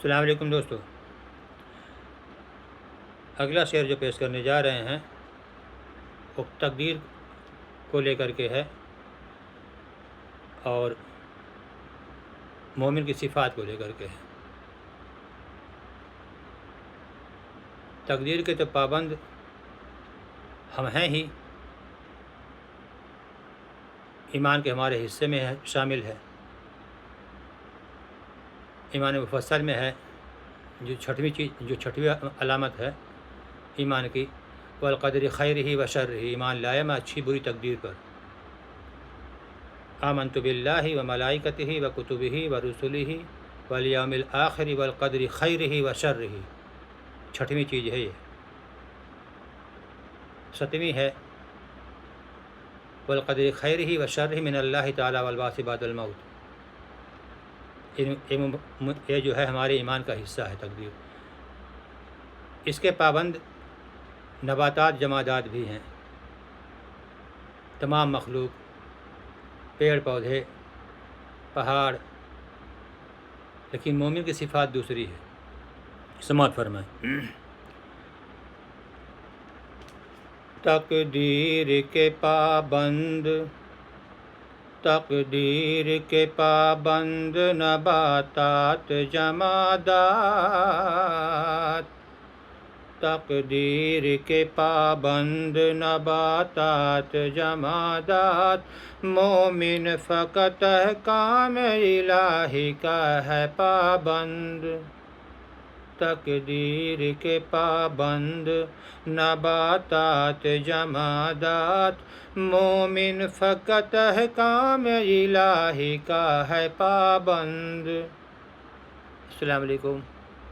السلام علیکم دوستو، اگلا شعر جو پیش کرنے جا رہے ہیں وہ تقدیر کو لے کر کے ہے اور مومن کی صفات کو لے کر کے ہے۔ تقدیر کے تو پابند ہم ہیں ہی، ایمان کے ہمارے حصے میں ہے، شامل ہے۔ ایمان مفصل میں ہے جو چھٹویں علامت ہے ایمان کی، والقدر خیرہ و شرہ، ایمان لائے میں اچھی بری تقدیر پر۔ آمنت باللہ و ملائکتہ و کتبہ و رسلہ والیوم الآخر والقدر خیرہ و شرہ، چھٹویں چیز ہے یہ۔ ستویں ہے والقدر خیرہ و شرہ من اللہ تعالی والبعث بعد الموت۔ یہ جو ہے ہمارے ایمان کا حصہ ہے تقدیر۔ اس کے پابند نباتات جمادات بھی ہیں، تمام مخلوق، پیڑ پودے، پہاڑ، لیکن مومن کی صفات دوسری ہے۔ سماعت فرمائیں۔ تقدیر کے پابند، تقدیر کے پابند نباتات جمادات، تقدیر کے پابند نباتات جمادات، مومن فقط احکام الہی کا ہے پابند۔ تقدیر کے پابند نباتات جمادات، مومن فقط احکام الہی کا ہے پابند۔ السلام علیکم۔